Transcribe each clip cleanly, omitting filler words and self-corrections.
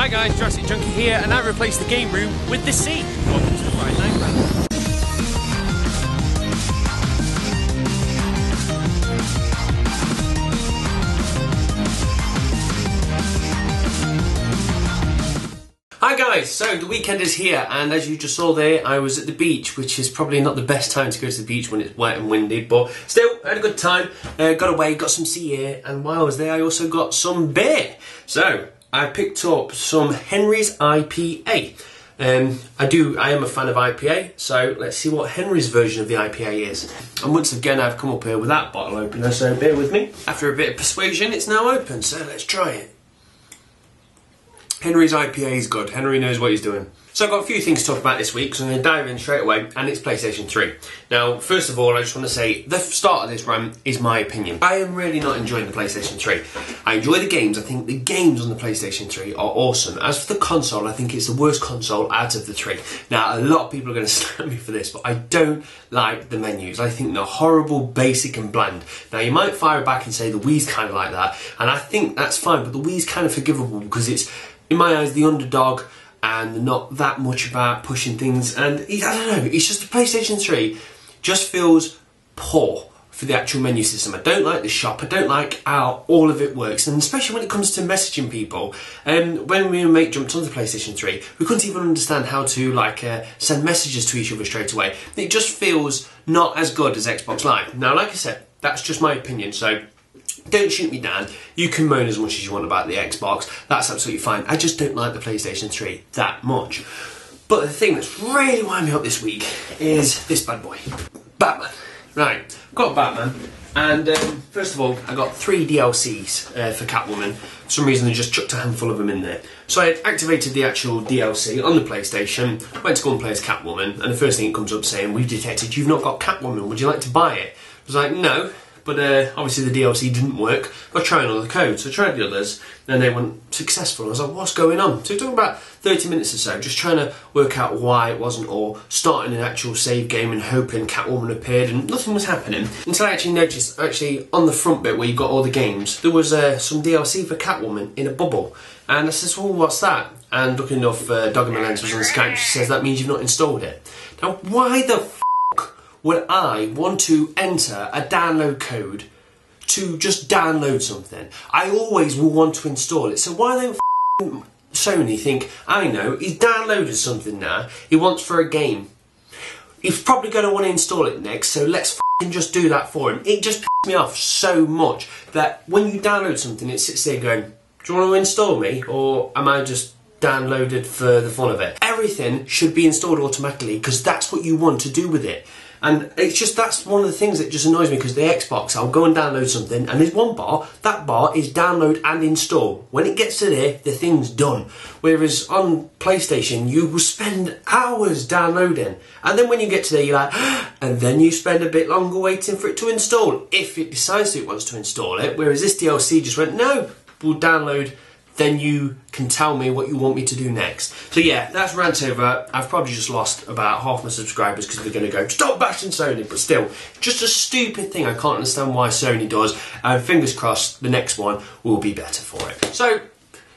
Hi guys, Jurassic Junkie here, and I replaced the game room with the sea. Welcome to the Friday Night Rant. Hi guys, so the weekend is here, and as you just saw there, I was at the beach, which is probably not the best time to go to the beach when it's wet and windy, but still, I had a good time, got away, got some sea air, and while I was there I also got some beer. So, I picked up some Henry's IPA. I am a fan of IPA, so let's see what Henry's version of the IPA is. And once again I've come up here with that bottle opener, so bear with me. After a bit of persuasion, it's now open, so let's try it. Henry's IPA is good. Henry knows what he's doing. So I've got a few things to talk about this week, so I'm going to dive in straight away, and it's PlayStation 3. Now, first of all, I just want to say, the start of this rant is my opinion. I am really not enjoying the PlayStation 3. I enjoy the games. I think the games on the PlayStation 3 are awesome. As for the console, I think it's the worst console out of the three. Now, a lot of people are going to slap me for this, but I don't like the menus. I think they're horrible, basic and bland. Now, you might fire back and say the Wii's kind of like that, and I think that's fine, but the Wii's kind of forgivable because it's, in my eyes, the underdog and not that much about pushing things. And I don't know, it's just the PlayStation 3 just feels poor for the actual menu system. I don't like the shop, I don't like how all of it works, and especially when it comes to messaging people. When me and mate jumped onto the PlayStation 3, we couldn't even understand how to send messages to each other straight away. It just feels not as good as Xbox Live. Now, like I said, that's just my opinion, so don't shoot me down. You can moan as much as you want about the Xbox. That's absolutely fine. I just don't like the PlayStation 3 that much. But the thing that's really wound me up this week is this bad boy. Batman. Right, I've got Batman. And first of all, I got 3 DLCs for Catwoman. For some reason, they just chucked a handful of them in there. So I had activated the actual DLC on the PlayStation, went to go and play as Catwoman, and the first thing it comes up saying, "We've detected you've not got Catwoman. Would you like to buy it?" I was like, no. But obviously the DLC didn't work. I tried another code, so I tried the others, and they weren't successful. I was like, what's going on? So it took about 30 minutes or so, just trying to work out why it wasn't, or starting an actual save game and hoping Catwoman appeared, and nothing was happening. Until I actually noticed, on the front bit where you got all the games, there was some DLC for Catwoman in a bubble. And I says, well, what's that? And looking enough, Dog in my Lens was on Skype, she says, that means you've not installed it. Now, why the would I want to enter a download code to just download something? I always will want to install it. So why don't Sony think, I know, he's downloaded something now, he wants for a game. He's probably going to want to install it next, so let's just do that for him. It just pisses me off so much that when you download something, it sits there going, do you want to install me, or am I just downloaded for the fun of it? Everything should be installed automatically because that's what you want to do with it. And it's just, that's one of the things that just annoys me, because the Xbox, I'll go and download something, and there's one bar, that bar is download and install. When it gets to there, the thing's done. Whereas on PlayStation, you will spend hours downloading, and then when you get to there, you're like, and then you spend a bit longer waiting for it to install, if it decides that it wants to install it. Whereas this DLC just went, no, we'll download, then you can tell me what you want me to do next. So yeah, that's rant over. I've probably just lost about half my subscribers because they're going to go, stop bashing Sony, but still, just a stupid thing I can't understand why Sony does, and fingers crossed the next one will be better for it. So,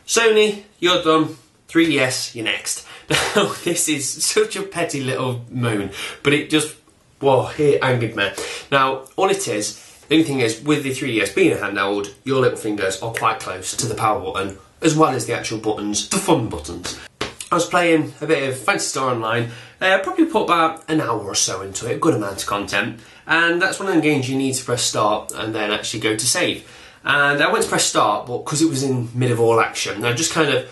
Sony, you're done. 3DS, you're next. Now, this is such a petty little moan, but it just, whoa, it angered me. Now, all it is, the only thing is, with the 3DS being a handheld, your little fingers are quite close to the power button, as well as the actual buttons, the fun buttons. I was playing a bit of Fantasy Star Online, probably put about an hour or so into it, a good amount of content, and that's one of the games you need to press start and then actually go to save. And I went to press start, but because it was in mid of all action, I just kind of,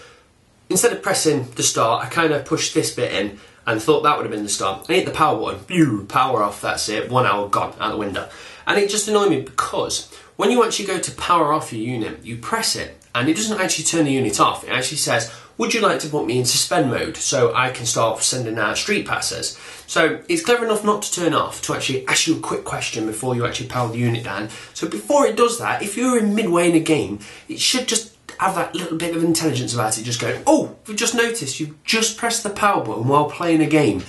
instead of pressing the start, I kind of pushed this bit in and thought that would have been the start. I hit the power button, pew, power off, that's it, 1 hour gone, out the window. And it just annoyed me because when you actually go to power off your unit, you press it, and it doesn't actually turn the unit off. It actually says, would you like to put me in suspend mode so I can start sending out street passes? So it's clever enough not to turn off, to actually ask you a quick question before you actually power the unit down. So before it does that, if you're in midway in a game, it should just have that little bit of intelligence about it, just going, oh, we've just noticed you've just pressed the power button while playing a game.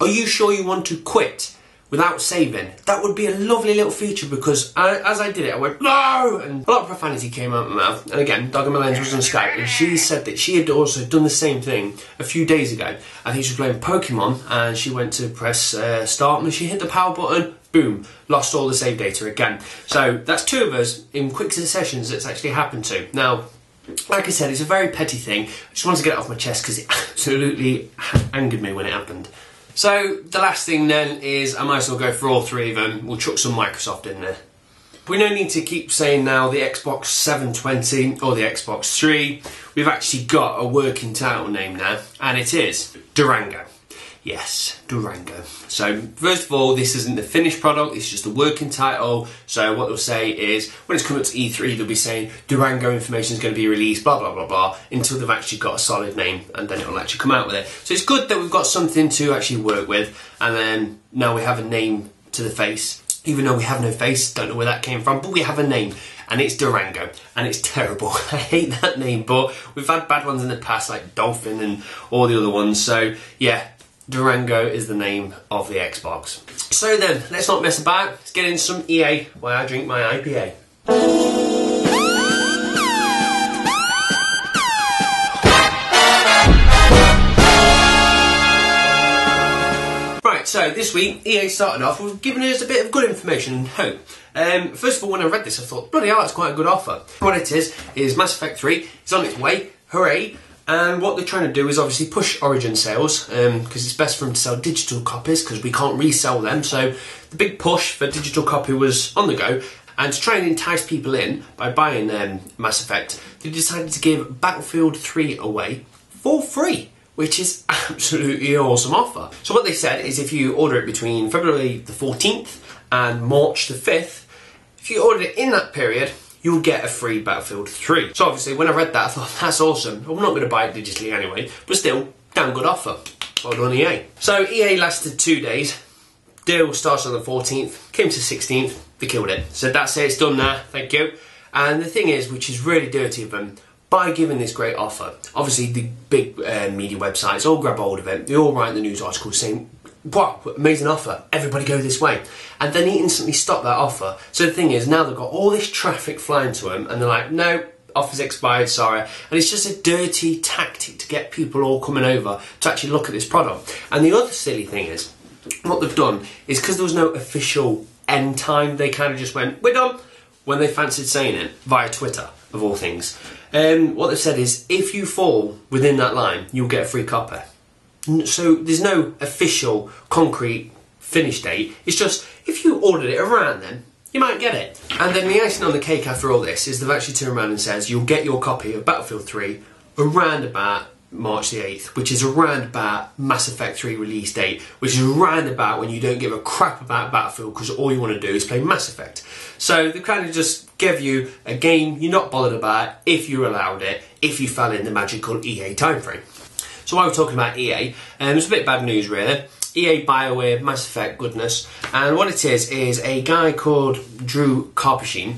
Are you sure you want to quit? without saving. That would be a lovely little feature, because as I did it, I went, no! And a lot of profanity came out of my mouth. And again, Dog and Melens was on Skype, and she said that she had also done the same thing a few days ago. I think she was playing Pokemon, and she went to press start, and she hit the power button, boom, lost all the save data again. So that's 2 of us in quick successions that's actually happened to. Now, like I said, it's a very petty thing. I just wanted to get it off my chest because it absolutely angered me when it happened. So the last thing then is, I might as well go for all 3 of them. We'll chuck some Microsoft in there. We don't need to keep saying now the Xbox 720 or the Xbox 3. We've actually got a working title name now, and it is Durango. Yes, Durango. So first of all, this isn't the finished product, it's just a working title. So what they'll say is, when it's coming up to E3, they'll be saying Durango information is going to be released, blah, blah, blah, blah, until they've actually got a solid name, and then it'll actually come out with it. So it's good that we've got something to actually work with, and then now we have a name to the face. Even though we have no face, don't know where that came from, but we have a name, and it's Durango, and it's terrible. I hate that name, but we've had bad ones in the past, like Dolphin and all the other ones, so yeah. Durango is the name of the Xbox. So then, let's not mess about. Let's get in some EA while I drink my IPA. Right, so this week EA started off with giving us a bit of good information and hope. First of all, when I read this, I thought, bloody hell, that's quite a good offer. What it is Mass Effect 3 is on its way. Hooray! And what they're trying to do is obviously push Origin sales, because it's best for them to sell digital copies, because we can't resell them. So the big push for digital copy was on the go. And to try and entice people in by buying Mass Effect, they decided to give Battlefield 3 away for free, which is absolutely an awesome offer. So what they said is, if you order it between February the 14th and March the 5th, if you order it in that period, you'll get a free Battlefield 3. So obviously, when I read that, I thought, that's awesome. I'm not going to buy it digitally anyway, but still, damn good offer. Well done, EA. So EA lasted 2 days. Deal starts on the 14th, came to 16th, they killed it. So that's it, it's done now, thank you. And the thing is, which is really dirty of them, by giving this great offer, obviously the big media websites all grab hold of it, they all write the news articles saying, wow, amazing offer, everybody go this way. And then he instantly stopped that offer. So the thing is, now they've got all this traffic flying to them, and they're like, no, offer's expired, sorry. And it's just a dirty tactic to get people all coming over to actually look at this product. And the other silly thing is, what they've done is, because there was no official end time, they kind of just went, we're done, when they fancied saying it, via Twitter, of all things. What they've said is, if you fall within that line, you'll get a free copy. So there's no official, concrete finish date. It's just, if you ordered it around then, you might get it. And then the icing on the cake after all this is they've actually turned around and says you'll get your copy of Battlefield 3 around about March the 8th, which is around about Mass Effect 3 release date, which is around about when you don't give a crap about Battlefield because all you want to do is play Mass Effect. So they kind of just give you a game you're not bothered about if you allowed it, if you fell in the magical EA timeframe. So while we're talking about EA, it's a bit bad news really. EA, BioWare, Mass Effect goodness, and what it is a guy called Drew Karpyshyn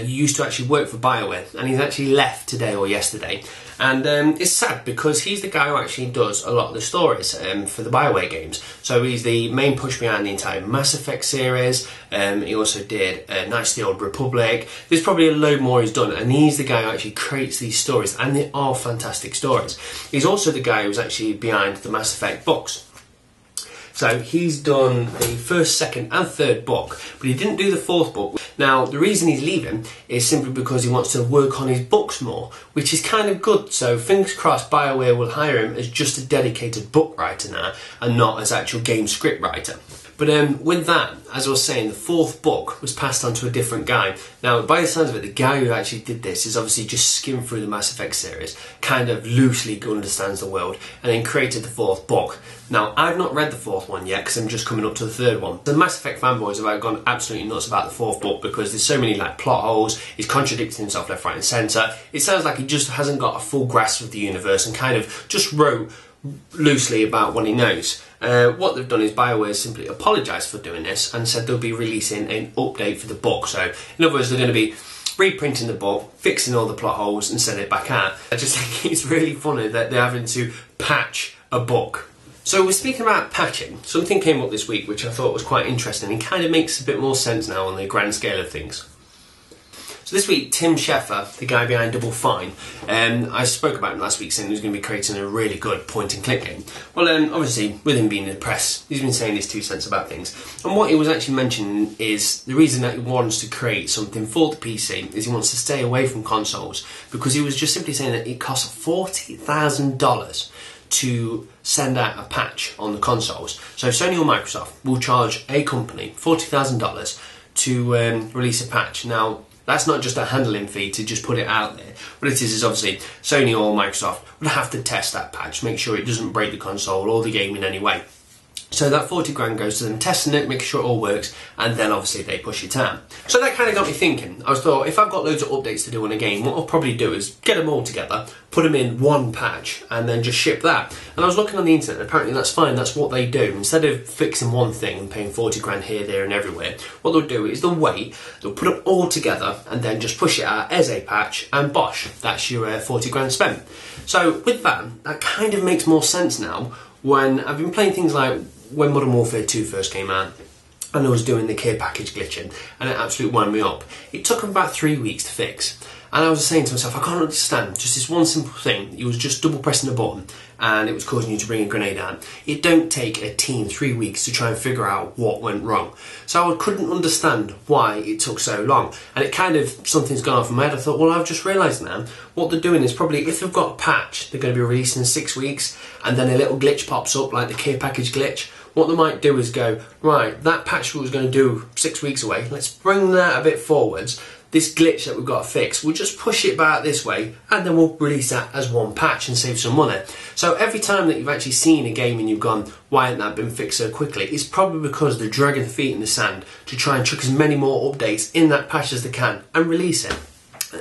used to actually work for BioWare, and he's actually left today or yesterday. And it's sad because he's the guy who actually does a lot of the stories for the BioWare games. So he's the main push behind the entire Mass Effect series. He also did Knights of the Old Republic. There's probably a load more he's done, and he's the guy who actually creates these stories, and they are fantastic stories. He's also the guy who's actually behind the Mass Effect books. So he's done the first, second and third book, but he didn't do the fourth book. Now, the reason he's leaving is simply because he wants to work on his books more, which is kind of good. So fingers crossed BioWare will hire him as just a dedicated book writer now and not as actual game script writer. But with that, as I was saying, the fourth book was passed on to a different guy. Now, by the sounds of it, the guy who actually did this is obviously just skimmed through the Mass Effect series, kind of loosely understands the world, and then created the fourth book. Now, I've not read the fourth one yet, because I'm just coming up to the third one. The Mass Effect fanboys have gone absolutely nuts about the fourth book, because there's so many like plot holes, he's contradicting himself left, right and centre. It sounds like he just hasn't got a full grasp of the universe and kind of just wrote loosely about what he knows. What they've done is BioWare simply apologised for doing this and said they'll be releasing an update for the book. So in other words, they're going to be reprinting the book, fixing all the plot holes and sending it back out. I just think it's really funny that they're having to patch a book. So we're speaking about patching. Something came up this week which I thought was quite interesting and kind of makes a bit more sense now on the grand scale of things. So this week, Tim Schafer, the guy behind Double Fine, I spoke about him last week saying he was going to be creating a really good point-and-click game. Well, obviously, with him being in the press, he's been saying his 2 cents about things. And what he was actually mentioning is the reason that he wants to create something for the PC is he wants to stay away from consoles, because he was just simply saying that it costs $40,000 to send out a patch on the consoles. So Sony or Microsoft will charge a company $40,000 to release a patch. Now, that's not just a handling fee to just put it out there. What it is obviously Sony or Microsoft would have to test that patch, make sure it doesn't break the console or the game in any way. So that 40 grand goes to them testing it, making sure it all works, and then obviously they push it out. So that kind of got me thinking. I thought, if I've got loads of updates to do on a game, what I'll probably do is get them all together, put them in one patch, and then just ship that. And I was looking on the internet, and apparently that's fine, that's what they do. Instead of fixing one thing and paying 40 grand here, there, and everywhere, what they'll do is they'll wait, they'll put them all together, and then just push it out as a patch, and bosh, that's your 40 grand spent. So with that kind of makes more sense now when I've been playing things like when Modern Warfare 2 first came out, and I was doing the care package glitching, and it absolutely wound me up. It took them about 3 weeks to fix, and I was saying to myself, I can't understand, just this one simple thing. It was just double pressing a button, and it was causing you to bring a grenade out. It don't take a team 3 weeks to try and figure out what went wrong. So I couldn't understand why it took so long, and it kind of, something's gone off in my head. I thought, well, I've just realised now, what they're doing is probably, if they've got a patch, they're going to be releasing in 6 weeks, and then a little glitch pops up, like the care package glitch. What they might do is go, right, that patch we was going to do 6 weeks away, let's bring that a bit forwards. This glitch that we've got to fix, we'll just push it back this way, and then we'll release that as one patch and save some money. So every time that you've actually seen a game and you've gone, why hasn't that been fixed so quickly? It's probably because they're dragging their feet in the sand to try and chuck as many more updates in that patch as they can and release it.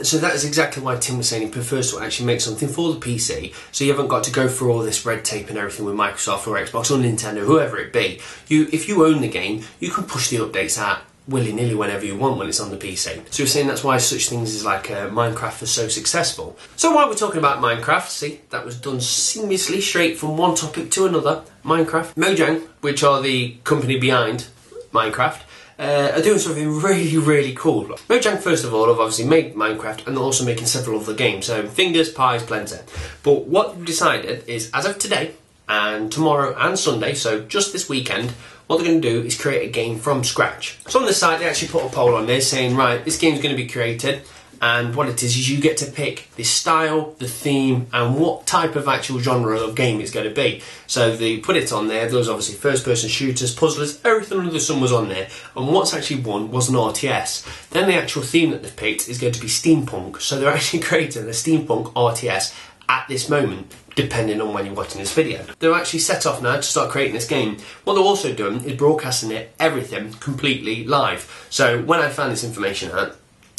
So that is exactly why Tim was saying he prefers to actually make something for the PC, so you haven't got to go through all this red tape and everything with Microsoft or Xbox or Nintendo, whoever it be. If you own the game, you can push the updates out willy-nilly whenever you want when it's on the PC. So you're saying that's why such things as like Minecraft are so successful. So while we're talking about Minecraft, see, that was done seamlessly straight from one topic to another. Minecraft. Mojang, which are the company behind Minecraft, are doing something really, really cool. Mojang, first of all, have obviously made Minecraft and they're also making several other games, so fingers, pies, plenty. But what they've decided is, as of today, and tomorrow and Sunday, so just this weekend, what they're going to do is create a game from scratch. So on the site, they actually put a poll on there saying, right, this game's going to be created, and what it is you get to pick the style, the theme, and what type of actual genre of game it's going to be. So they put it on there. There was obviously first-person shooters, puzzlers, everything under the sun was on there. And what's actually won was an RTS. Then the actual theme that they've picked is going to be steampunk. So they're actually creating a steampunk RTS at this moment, depending on when you're watching this video. They're actually set off now to start creating this game. What they're also doing is broadcasting it, everything, completely live. So when I found this information out,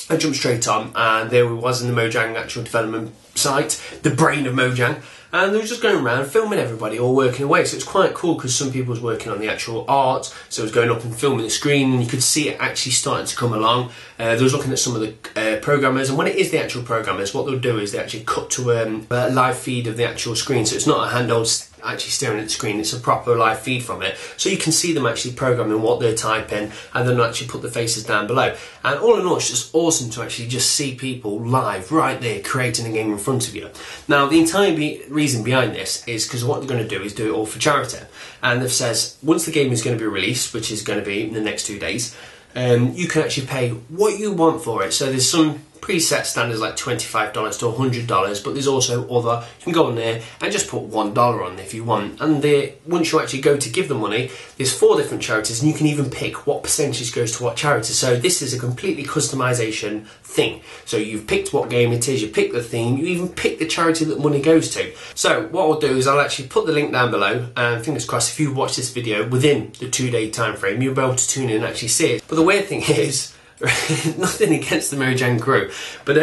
I jumped straight on, and there was in the Mojang actual development site, the brain of Mojang, and they were just going around filming everybody all working away. So it's quite cool because some people was working on the actual art, so it was going up and filming the screen, and you could see it actually starting to come along. They was looking at some of the programmers, and when it is the actual programmers, what they'll do is they actually cut to a live feed of the actual screen, so it's not a handheld actually staring at the screen, it's a proper live feed from it, so you can see them actually programming what they're typing, and then actually put the faces down below. And all in all, it's just awesome to actually just see people live right there creating a game in front of you. Now the entire reason behind this is because what they're going to do is do it all for charity, and they've says once the game is going to be released, which is going to be in the next 2 days, you can actually pay what you want for it. So there's some preset standards like $25 to $100, but there's also other, you can go on there and just put $1 on there if you want, and once you actually go to give the money, there's 4 different charities, and you can even pick what percentage goes to what charity. So this is a completely customization thing. So you've picked what game it is, you pick the theme, you even pick the charity that money goes to. So what I'll do is I'll actually put the link down below, and fingers crossed if you watch this video within the 2-day time frame, you'll be able to tune in and actually see it. But the weird thing is, nothing against the Mojang crew, but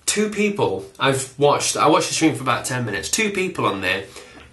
2 people I watched the stream for about 10 minutes. 2 people on there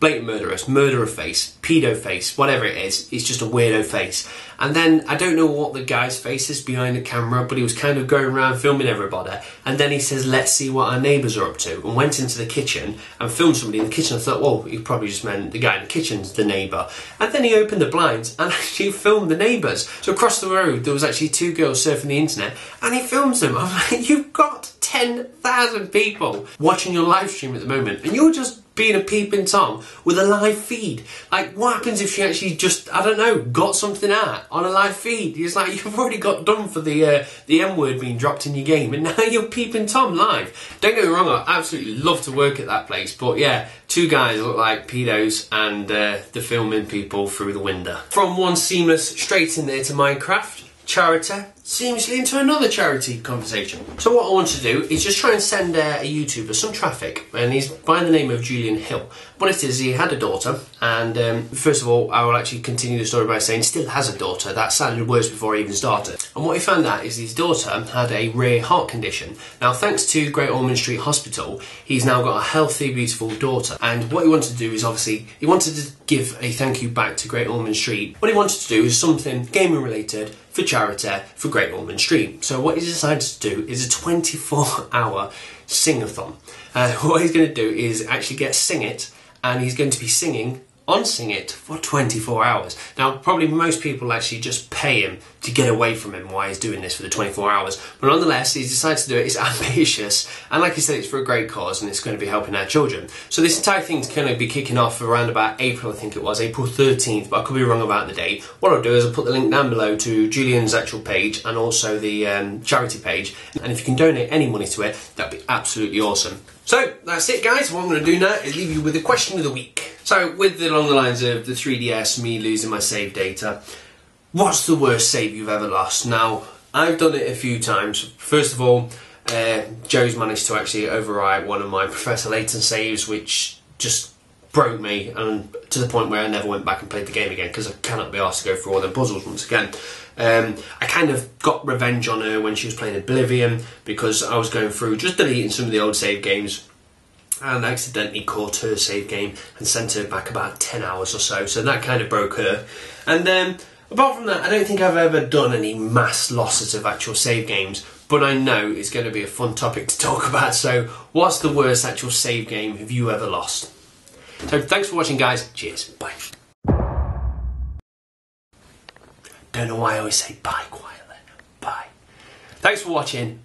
blatant murderer face, pedo face, whatever it is. It's just a weirdo face. And then I don't know what the guy's face is behind the camera, but he was kind of going around filming everybody. And then he says, let's see what our neighbours are up to, and went into the kitchen and filmed somebody in the kitchen. I thought, well, he probably just meant the guy in the kitchen's the neighbour. And then he opened the blinds and actually filmed the neighbours. So across the road there was actually 2 girls surfing the internet, and he films them. I'm like, you've got 10,000 people watching your live stream at the moment, and you're just being a peeping Tom with a live feed. Like, what happens if she actually just, I don't know, got something out on a live feed? It's like, you've already got done for the M-word being dropped in your game, and now you're peeping Tom live. Don't get me wrong, I absolutely love to work at that place, but yeah, 2 guys look like pedos, and they're filming people through the window. From one seamless straight in there to Minecraft, charity, seamlessly into another charity conversation. So what I want to do is just try and send a YouTuber some traffic, and he's by the name of Julian Hill. What it is, he had a daughter, and first of all, I will actually continue the story by saying still has a daughter. That sounded worse before I even started. And what he found out is his daughter had a rare heart condition. Now, thanks to Great Ormond Street Hospital, he's now got a healthy, beautiful daughter. And what he wanted to do is, obviously, he wanted to give a thank you back to Great Ormond Street. What he wanted to do is something gaming related for charity for Great Ormond Street. So what he decided to do is a 24-hour sing-a-thon. What he's going to do is actually get Sing It, and he's going to be singing on Sing It for 24 hours. Now, probably most people actually just pay him to get away from him while he's doing this for the 24 hours. But nonetheless, he's decided to do it. It's ambitious. And like I said, it's for a great cause, and it's going to be helping our children. So this entire thing's going to be kicking off around about April, I think it was, April 13th, but I could be wrong about the date. What I'll do is I'll put the link down below to Julian's actual page and also the charity page. And if you can donate any money to it, that'd be absolutely awesome. So that's it, guys. What I'm going to do now is leave you with a question of the week. So along the lines of the 3DS, me losing my save data, what's the worst save you've ever lost? Now, I've done it a few times. First of all, Joe's managed to actually overwrite one of my Professor Layton saves, which just broke me, and to the point where I never went back and played the game again because I cannot be asked to go through all the puzzles once again. I kind of got revenge on her when she was playing Oblivion because I was going through just deleting some of the old save games and accidentally caught her save game and sent her back about 10 hours or so. So that kind of broke her. And apart from that, I don't think I've ever done any mass losses of actual save games, but I know it's going to be a fun topic to talk about. So what's the worst actual save game have you ever lost? So thanks for watching, guys. Cheers. Bye. Don't know why I always say bye quietly. Bye. Thanks for watching.